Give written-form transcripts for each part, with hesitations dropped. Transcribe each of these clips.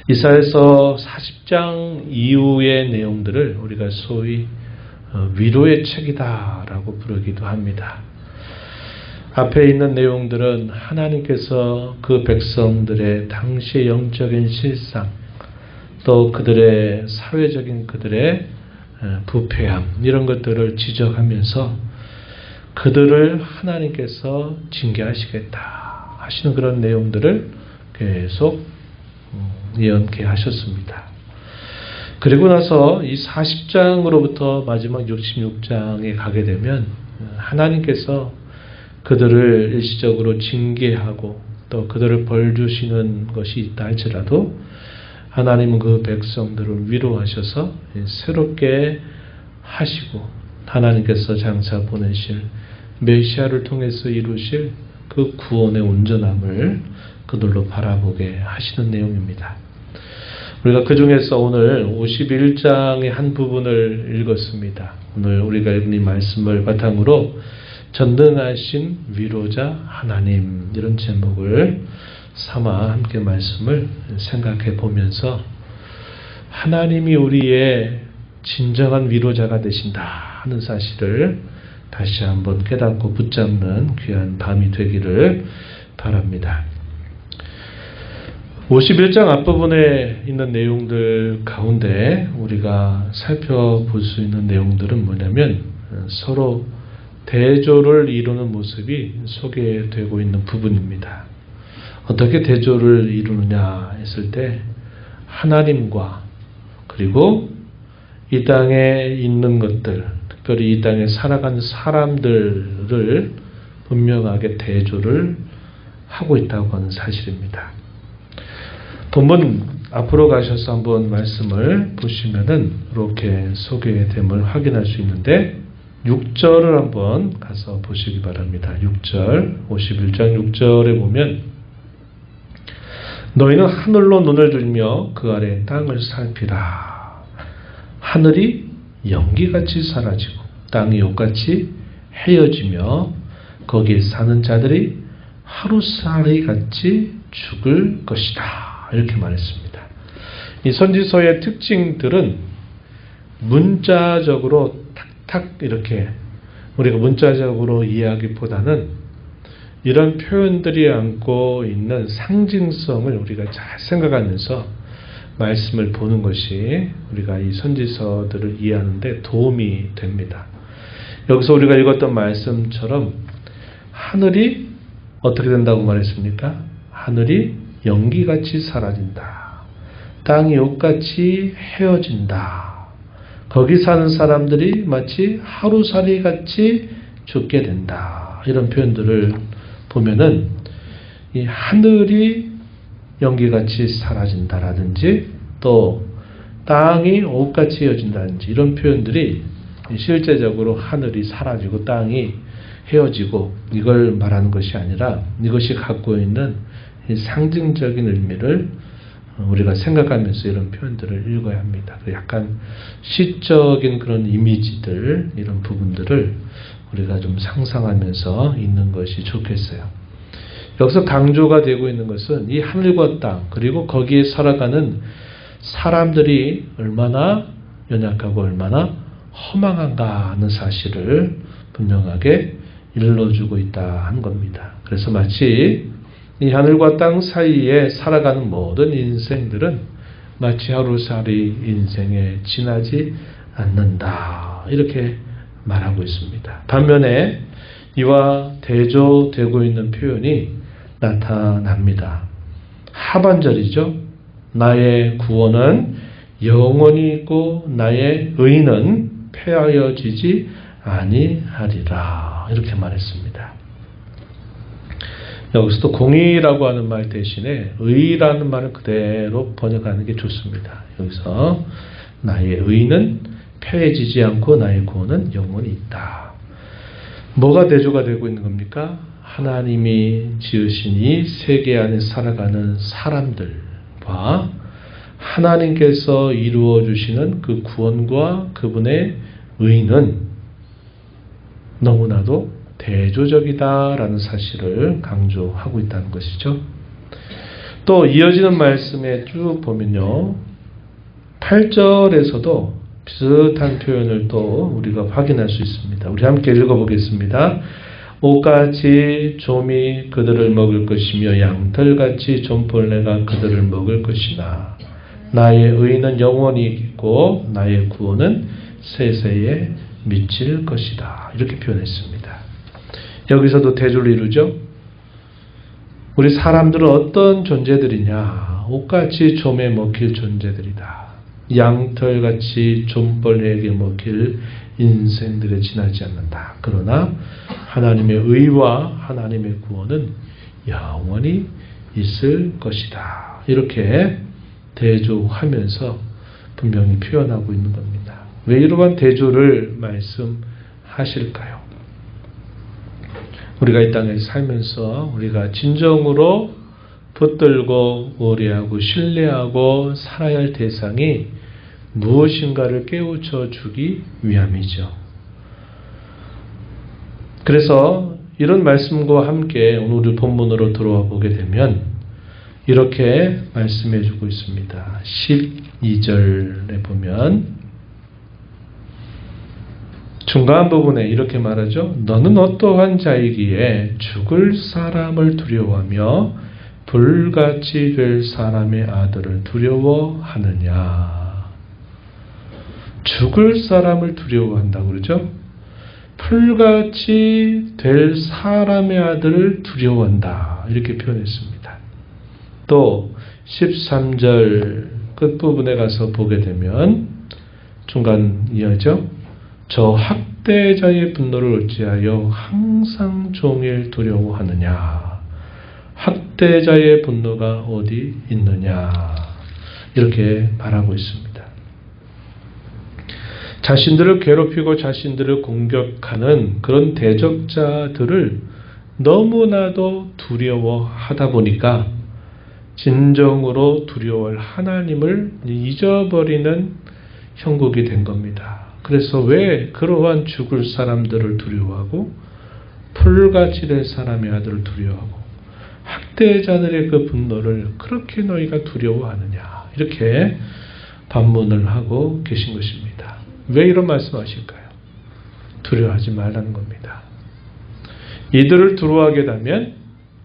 이사야서 40장 이후의 내용들을 우리가 소위 위로의 책이다라고 부르기도 합니다. 앞에 있는 내용들은 하나님께서 그 백성들의 당시의 영적인 실상, 또 그들의 사회적인 그들의 부패함, 이런 것들을 지적하면서 그들을 하나님께서 징계하시겠다 하시는 그런 내용들을 계속 예언케 하셨습니다. 그리고 나서 이 40장으로부터 마지막 66장에 가게 되면 하나님께서 그들을 일시적으로 징계하고 또 그들을 벌 주시는 것이 있다 할지라도 하나님은 그 백성들을 위로하셔서 새롭게 하시고 하나님께서 장차 보내실 메시아를 통해서 이루실 그 구원의 온전함을 그들로 바라보게 하시는 내용입니다. 우리가 그 중에서 오늘 51장의 한 부분을 읽었습니다. 오늘 우리가 읽은 이 말씀을 바탕으로 전능하신 위로자 하나님, 이런 제목을 삼아 함께 말씀을 생각해 보면서 하나님이 우리의 진정한 위로자가 되신다 하는 사실을 다시 한번 깨닫고 붙잡는 귀한 밤이 되기를 바랍니다. 51장 앞부분에 있는 내용들 가운데 우리가 살펴볼 수 있는 내용들은 뭐냐면 서로 대조를 이루는 모습이 소개되고 있는 부분입니다. 어떻게 대조를 이루느냐 했을 때 하나님과 그리고 이 땅에 있는 것들, 특별히 이 땅에 살아가는 사람들을 분명하게 대조를 하고 있다고 하는 사실입니다. 본문 앞으로 가셔서 한번 말씀을 보시면은 이렇게 소개됨을 확인할 수 있는데 6절을 한번 가서 보시기 바랍니다. 6절, 51장 6절에 보면 너희는 하늘로 눈을 들며 그 아래 땅을 살피라. 하늘이 연기같이 사라지고 땅이 옷같이 헤어지며 거기에 사는 자들이 하루살이같이 죽을 것이다. 이렇게 말했습니다. 이 선지서의 특징들은 문자적으로 탁탁 이렇게 우리가 문자적으로 이해하기보다는 이런 표현들이 안고 있는 상징성을 우리가 잘 생각하면서 말씀을 보는 것이 우리가 이 선지서들을 이해하는 데 도움이 됩니다. 여기서 우리가 읽었던 말씀처럼 하늘이 어떻게 된다고 말했습니까? 하늘이 연기같이 사라진다. 땅이 옷같이 헤어진다. 거기 사는 사람들이 마치 하루살이같이 죽게 된다. 이런 표현들을 보면은 이 하늘이 연기같이 사라진다라든지 또 땅이 옷같이 헤어진다든지 이런 표현들이 실제적으로 하늘이 사라지고 땅이 헤어지고 이걸 말하는 것이 아니라 이것이 갖고 있는 상징적인 의미를 우리가 생각하면서 이런 표현들을 읽어야 합니다. 약간 시적인 그런 이미지들, 이런 부분들을 우리가 좀 상상하면서 읽는 것이 좋겠어요. 여기서 강조가 되고 있는 것은 이 하늘과 땅, 그리고 거기에 살아가는 사람들이 얼마나 연약하고 얼마나 허망한가 하는 사실을 분명하게 일러주고 있다 한 겁니다. 그래서 마치 이 하늘과 땅 사이에 살아가는 모든 인생들은 마치 하루살이 인생에 지나지 않는다. 이렇게 말하고 있습니다. 반면에 이와 대조되고 있는 표현이 나타납니다. 하반절이죠. 나의 구원은 영원히 있고 나의 의는 폐하여지지 아니하리라. 이렇게 말했습니다. 여기서도 공의라고 하는 말 대신에 의라는 말을 그대로 번역하는 게 좋습니다. 여기서 나의 의는 폐해지지 않고 나의 구원은 영원히 있다. 뭐가 대조가 되고 있는 겁니까? 하나님이 지으신 이 세계 안에 살아가는 사람들과 하나님께서 이루어 주시는 그 구원과 그분의 의는 너무나도 대조적이다라는 사실을 강조하고 있다는 것이죠. 또 이어지는 말씀에 쭉 보면요. 8절에서도 비슷한 표현을 또 우리가 확인할 수 있습니다. 우리 함께 읽어보겠습니다. 옷같이 좀이 그들을 먹을 것이며 양털같이 좀벌레가 그들을 먹을 것이나 나의 의는 영원히 있고 나의 구원은 세세에 미칠 것이다. 이렇게 표현했습니다. 여기서도 대조를 이루죠. 우리 사람들은 어떤 존재들이냐. 옷같이 좀에 먹힐 존재들이다. 양털같이 좀벌레에게 먹힐 인생들에 지나지 않는다. 그러나 하나님의 의와 하나님의 구원은 영원히 있을 것이다. 이렇게 대조하면서 분명히 표현하고 있는 겁니다. 왜 이러한 대조를 말씀하실까요? 우리가 이 땅에 살면서 우리가 진정으로 붙들고 의뢰하고 신뢰하고 살아야 할 대상이 무엇인가를 깨우쳐 주기 위함이죠. 그래서 이런 말씀과 함께 오늘 본문으로 들어와 보게 되면 이렇게 말씀해 주고 있습니다. 12절에 보면 중간 부분에 이렇게 말하죠. 너는 어떠한 자이기에 죽을 사람을 두려워하며 불같이 될 사람의 아들을 두려워하느냐. 죽을 사람을 두려워한다고 그러죠. 풀같이 될 사람의 아들을 두려워한다. 이렇게 표현했습니다. 또 13절 끝부분에 가서 보게 되면 중간 이어죠. 저 학대자의 분노를 어찌하여 항상 종일 두려워하느냐. 학대자의 분노가 어디 있느냐. 이렇게 말하고 있습니다. 자신들을 괴롭히고 자신들을 공격하는 그런 대적자들을 너무나도 두려워하다 보니까 진정으로 두려워할 하나님을 잊어버리는 형국이 된 겁니다. 그래서 왜 그러한 죽을 사람들을 두려워하고 풀같이 될 사람의 아들을 두려워하고 학대자들의 그 분노를 그렇게 너희가 두려워하느냐. 이렇게 반문을 하고 계신 것입니다. 왜 이런 말씀하실까요? 두려워하지 말라는 겁니다. 이들을 두려워하게 되면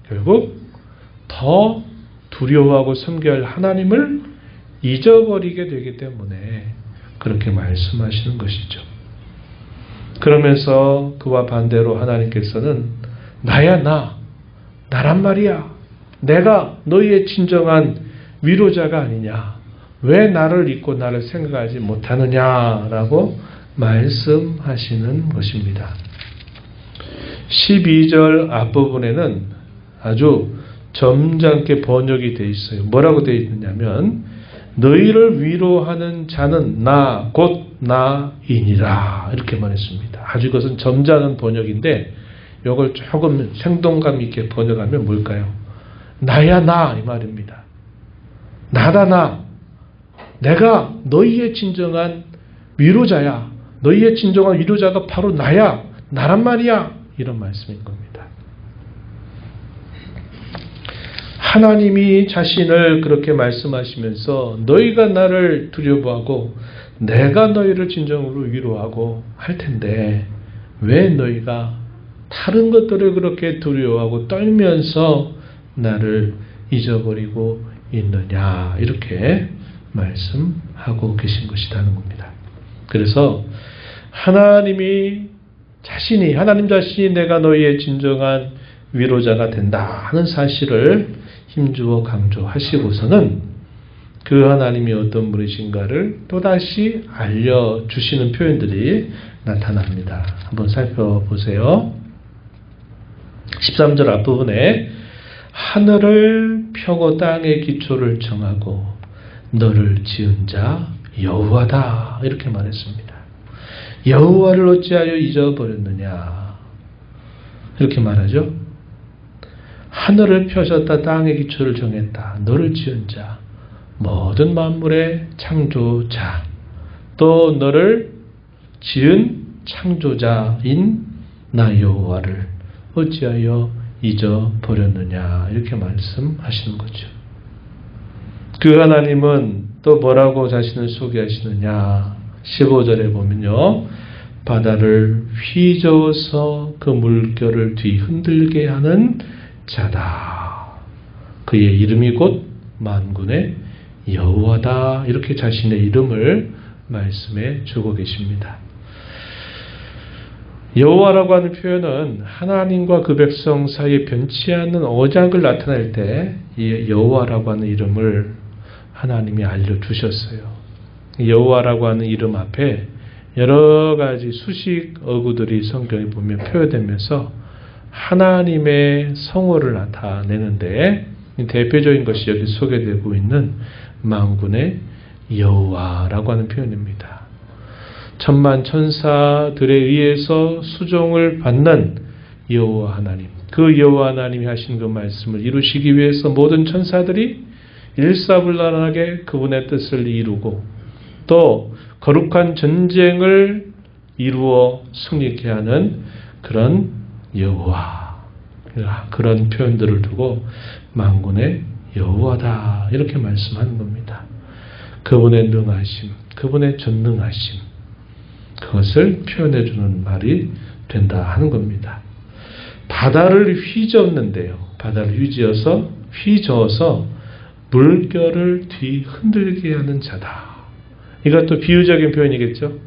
결국 더 두려워하고 섬겨야 할 하나님을 잊어버리게 되기 때문에 그렇게 말씀하시는 것이죠. 그러면서 그와 반대로 하나님께서는 나야 나란 말이야. 내가 너희의 진정한 위로자가 아니냐. 왜 나를 잊고 나를 생각하지 못하느냐라고 말씀하시는 것입니다. 12절 앞부분에는 아주 점잖게 번역이 되어 있어요. 뭐라고 되어 있느냐면 너희를 위로하는 자는 나 곧 나이니라 이렇게 말했습니다. 아주 이것은 점잖은 번역인데 이걸 조금 생동감 있게 번역하면 뭘까요? 나야 나 이 말입니다. 나다 나. 내가 너희의 진정한 위로자야. 너희의 진정한 위로자가 바로 나야. 나란 말이야. 이런 말씀인 겁니다. 하나님이 자신을 그렇게 말씀하시면서 너희가 나를 두려워하고 내가 너희를 진정으로 위로하고 할 텐데 왜 너희가 다른 것들을 그렇게 두려워하고 떨면서 나를 잊어버리고 있느냐 이렇게 말씀하고 계신 것이라는 겁니다. 그래서 하나님 자신이 내가 너희의 진정한 위로자가 된다 하는 사실을 힘주어 강조하시고서는 그 하나님이 어떤 분이신가를 또다시 알려주시는 표현들이 나타납니다. 한번 살펴보세요. 13절 앞부분에 하늘을 펴고 땅의 기초를 정하고 너를 지은 자 여호와다 이렇게 말했습니다. 여호와를 어찌하여 잊어버렸느냐 이렇게 말하죠. 하늘을 펴셨다 땅의 기초를 정했다. 너를 지은 자 모든 만물의 창조자 또 너를 지은 창조자인 나 여호와를 어찌하여 잊어버렸느냐 이렇게 말씀하시는 거죠. 그 하나님은 또 뭐라고 자신을 소개하시느냐. 15절에 보면요. 바다를 휘저어서 그 물결을 뒤흔들게 하는 자다. 그의 이름이 곧 만군의 여호와다. 이렇게 자신의 이름을 말씀해 주고 계십니다. 여호와라고 하는 표현은 하나님과 그 백성 사이에 변치 않는 언약을 나타낼 때 이 여호와라고 하는 이름을 하나님이 알려주셨어요. 여호와라고 하는 이름 앞에 여러 가지 수식 어구들이 성경에 보면 표현되면서 하나님의 성호를 나타내는데 대표적인 것이 여기 소개되고 있는 만군의 여호와라고 하는 표현입니다. 천만 천사들에 의해서 수종을 받는 여호와 하나님, 그 여호와 하나님이 하신 그 말씀을 이루시기 위해서 모든 천사들이 일사불란하게 그분의 뜻을 이루고 또 거룩한 전쟁을 이루어 승리케 하는 그런 여호와, 그런 표현들을 두고 만군의 여호와다 이렇게 말씀하는 겁니다. 그분의 능하심, 그분의 전능하심, 그것을 표현해 주는 말이 된다 하는 겁니다. 바다를 휘젓는데요. 바다를 휘저어서 물결을 뒤흔들게 하는 자다. 이것도 비유적인 표현이겠죠.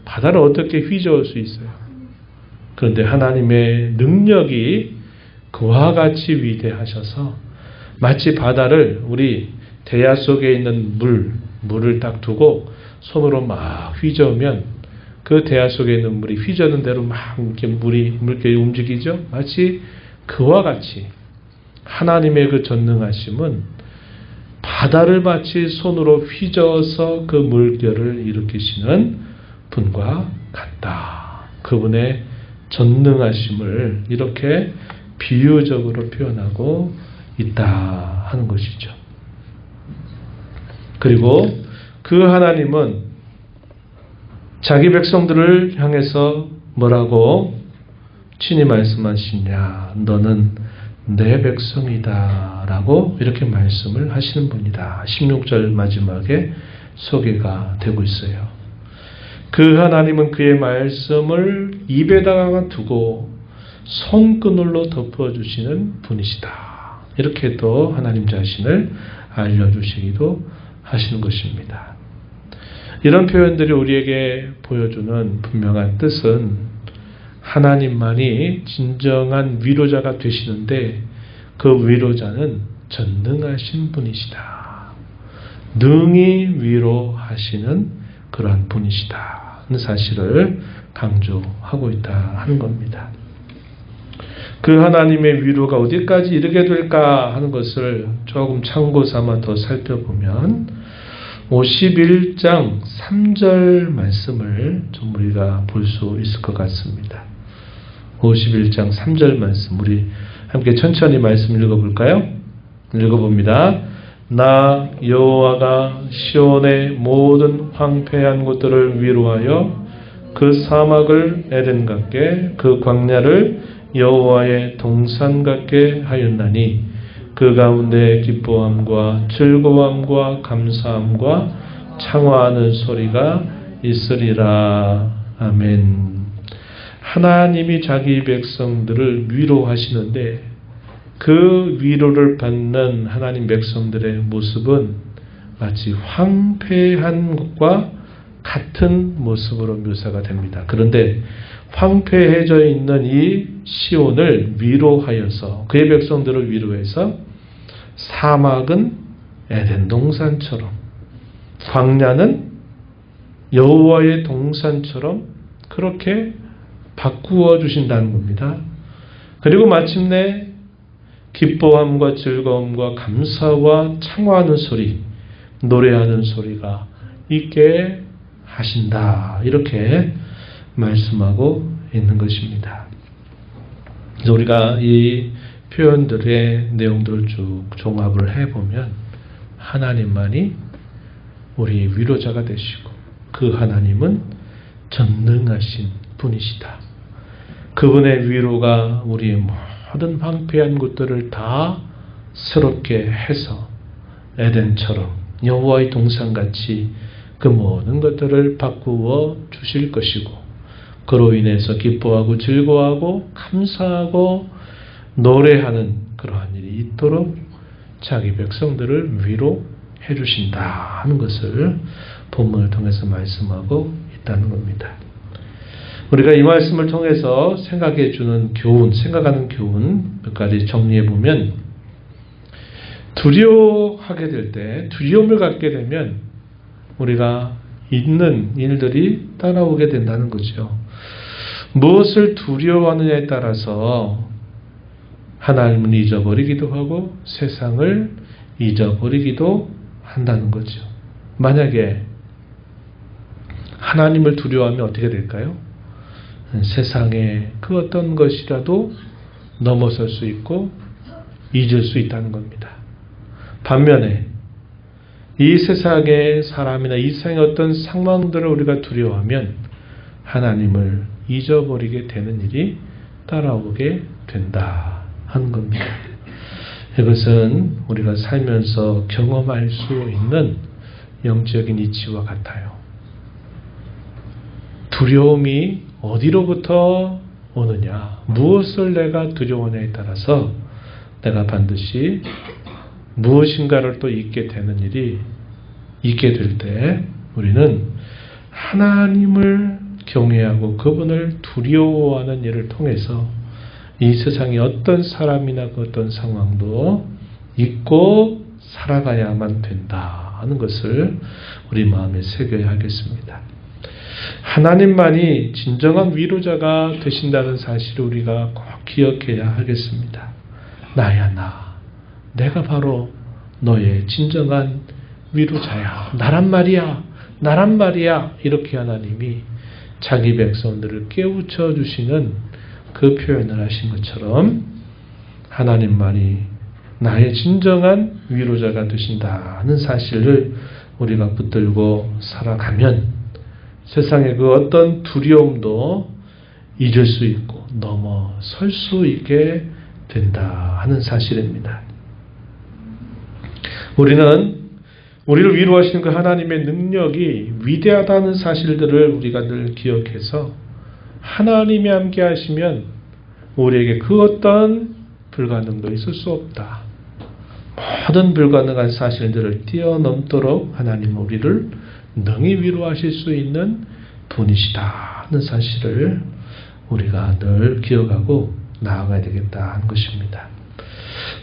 바다를 어떻게 휘저을 수 있어요? 그런데 하나님의 능력이 그와 같이 위대하셔서 마치 바다를 우리 대야 속에 있는 물을 딱 두고 손으로 막 휘저으면 그 대야 속에 있는 물이 휘저는 대로 막 이렇게 물결이 움직이죠. 마치 그와 같이 하나님의 그 전능하심은 바다를 마치 손으로 휘저어서 그 물결을 일으키시는 분과 같다. 그분의 전능하심을 이렇게 비유적으로 표현하고 있다 하는 것이죠. 그리고 그 하나님은 자기 백성들을 향해서 뭐라고 친히 말씀하시냐. 너는 내 백성이다 라고 이렇게 말씀을 하시는 분이다. 16절 마지막에 소개가 되고 있어요. 그 하나님은 그의 말씀을 입에다가 두고 손그늘로 덮어주시는 분이시다. 이렇게 또 하나님 자신을 알려주시기도 하시는 것입니다. 이런 표현들이 우리에게 보여주는 분명한 뜻은 하나님만이 진정한 위로자가 되시는데 그 위로자는 전능하신 분이시다. 능히 위로하시는 그러한 분이시다. 하는 사실을 강조하고 있다 하는 겁니다. 그 하나님의 위로가 어디까지 이르게 될까 하는 것을 조금 참고 삼아 더 살펴보면 51장 3절 말씀을 좀 우리가 볼 수 있을 것 같습니다. 51장 3절 말씀 우리 함께 천천히 말씀 읽어볼까요? 읽어봅니다. 나 여호와가 시온의 모든 황폐한 곳들을 위로하여 그 사막을 에덴 같게 그 광야를 여호와의 동산 같게 하였나니 그 가운데 기뻐함과 즐거움과 감사함과 창화하는 소리가 있으리라. 아멘. 하나님이 자기 백성들을 위로하시는데 그 위로를 받는 하나님 백성들의 모습은 마치 황폐한 것과 같은 모습으로 묘사가 됩니다. 그런데 황폐해져 있는 이 시온을 위로하여서 그의 백성들을 위로해서 사막은 에덴 동산처럼 광야는 여호와의 동산처럼 그렇게 바꾸어 주신다는 겁니다. 그리고 마침내 기뻐함과 즐거움과 감사와 창화하는 소리, 노래하는 소리가 있게 하신다. 이렇게 말씀하고 있는 것입니다. 그래서 우리가 이 표현들의 내용들을 쭉 종합을 해보면 하나님만이 우리 위로자가 되시고 그 하나님은 전능하신 분이시다. 그분의 위로가 우리의 모든 황폐한 것들을 다 새롭게 해서 에덴처럼 여호와의 동산같이 그 모든 것들을 바꾸어 주실 것이고, 그로 인해서 기뻐하고 즐거워하고 감사하고 노래하는 그러한 일이 있도록 자기 백성들을 위로해 주신다 하는 것을 본문을 통해서 말씀하고 있다는 겁니다. 우리가 이 말씀을 통해서 생각해 주는 교훈, 생각하는 교훈 몇 가지 정리해 보면, 두려워하게 될 때, 두려움을 갖게 되면 우리가 있는 일들이 따라오게 된다는 거죠. 무엇을 두려워하느냐에 따라서 하나님을 잊어버리기도 하고 세상을 잊어버리기도 한다는 거죠. 만약에 하나님을 두려워하면 어떻게 될까요? 세상의 그 어떤 것이라도 넘어설 수 있고 잊을 수 있다는 겁니다. 반면에 이 세상의 사람이나 이 세상의 어떤 상황들을 우리가 두려워하면 하나님을 잊어버리게 되는 일이 따라오게 된다 하는 겁니다. 이것은 우리가 살면서 경험할 수 있는 영적인 이치와 같아요. 두려움이 어디로부터 오느냐, 무엇을 내가 두려워하냐에 따라서 내가 반드시 무엇인가를 또 잊게 되는 일이 있게 될 때 우리는 하나님을 경외하고 그분을 두려워하는 일을 통해서 이 세상의 어떤 사람이나 그 어떤 상황도 잊고 살아가야만 된다 하는 것을 우리 마음에 새겨야 하겠습니다. 하나님만이 진정한 위로자가 되신다는 사실을 우리가 꼭 기억해야 하겠습니다. 나야 나. 내가 바로 너의 진정한 위로자야. 나란 말이야. 나란 말이야. 이렇게 하나님이 자기 백성들을 깨우쳐 주시는 그 표현을 하신 것처럼 하나님만이 나의 진정한 위로자가 되신다는 사실을 우리가 붙들고 살아가면 세상의 그 어떤 두려움도 잊을 수 있고 넘어설 수 있게 된다 하는 사실입니다. 우리는 우리를 위로하시는 그 하나님의 능력이 위대하다는 사실들을 우리가 늘 기억해서 하나님이 함께 하시면 우리에게 그 어떤 불가능도 있을 수 없다. 모든 불가능한 사실들을 뛰어넘도록 하나님은 우리를 능히 위로하실 수 있는 분이시다 하는 사실을 우리가 늘 기억하고 나아가야 되겠다 하는 것입니다.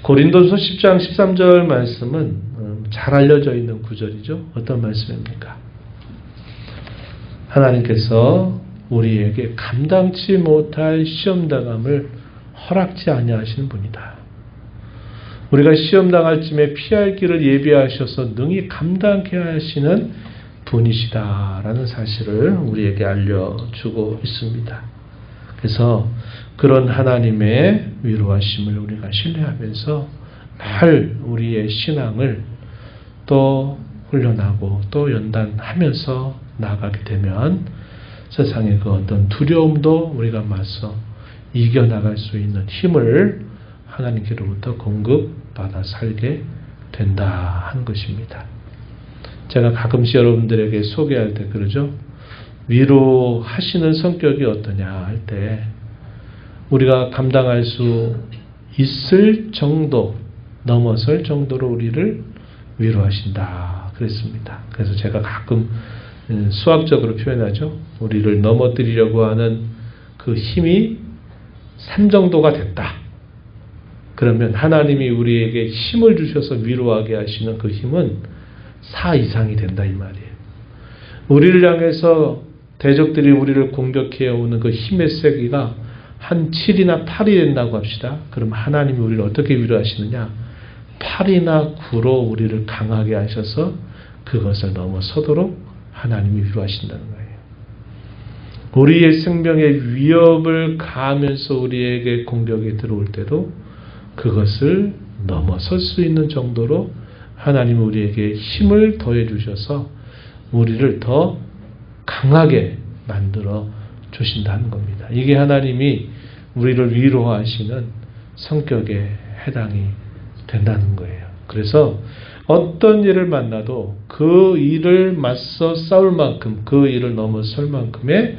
고린도서 10장 13절 말씀은 잘 알려져 있는 구절이죠. 어떤 말씀입니까? 하나님께서 우리에게 감당치 못할 시험당함을 허락지 아니하시는 분이다. 우리가 시험당할 쯤에 피할 길을 예비하셔서 능히 감당케 하시는 분이시다라는 사실을 우리에게 알려주고 있습니다. 그래서 그런 하나님의 위로하심을 우리가 신뢰하면서 늘 우리의 신앙을 또 훈련하고 또 연단하면서 나아가게 되면 세상의 그 어떤 두려움도 우리가 맞서 이겨나갈 수 있는 힘을 하나님께로부터 공급받아 살게 된다 하는 것입니다. 제가 가끔씩 여러분들에게 소개할 때 그러죠. 위로하시는 성격이 어떠냐 할 때 우리가 감당할 수 있을 정도, 넘어설 정도로 우리를 위로하신다 그랬습니다. 그래서 제가 가끔 수학적으로 표현하죠. 우리를 넘어뜨리려고 하는 그 힘이 3 정도가 됐다. 그러면 하나님이 우리에게 힘을 주셔서 위로하게 하시는 그 힘은 4 이상이 된다 이 말이에요. 우리를 향해서 대적들이 우리를 공격해 오는 그 힘의 세기가 한 7이나 8이 된다고 합시다. 그럼 하나님이 우리를 어떻게 위로하시느냐? 8이나 9로 우리를 강하게 하셔서 그것을 넘어서도록 하나님이 위로하신다는 거예요. 우리의 생명의 위협을 가하면서 우리에게 공격이 들어올 때도 그것을 넘어설 수 있는 정도로 하나님이 우리에게 힘을 더해 주셔서 우리를 더 강하게 만들어 주신다는 겁니다. 이게 하나님이 우리를 위로하시는 성격에 해당이 된다는 거예요. 그래서 어떤 일을 만나도 그 일을 맞서 싸울 만큼, 그 일을 넘어설 만큼의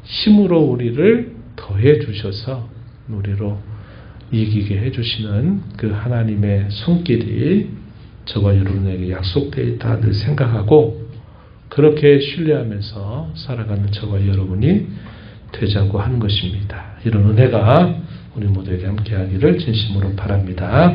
힘으로 우리를 더해 주셔서 우리로 이기게 해주시는 그 하나님의 손길이 저와 여러분에게 약속되어 있다 늘 생각하고 그렇게 신뢰하면서 살아가는 저와 여러분이 되자고 하는 것입니다. 이런 은혜가 우리 모두에게 함께하기를 진심으로 바랍니다.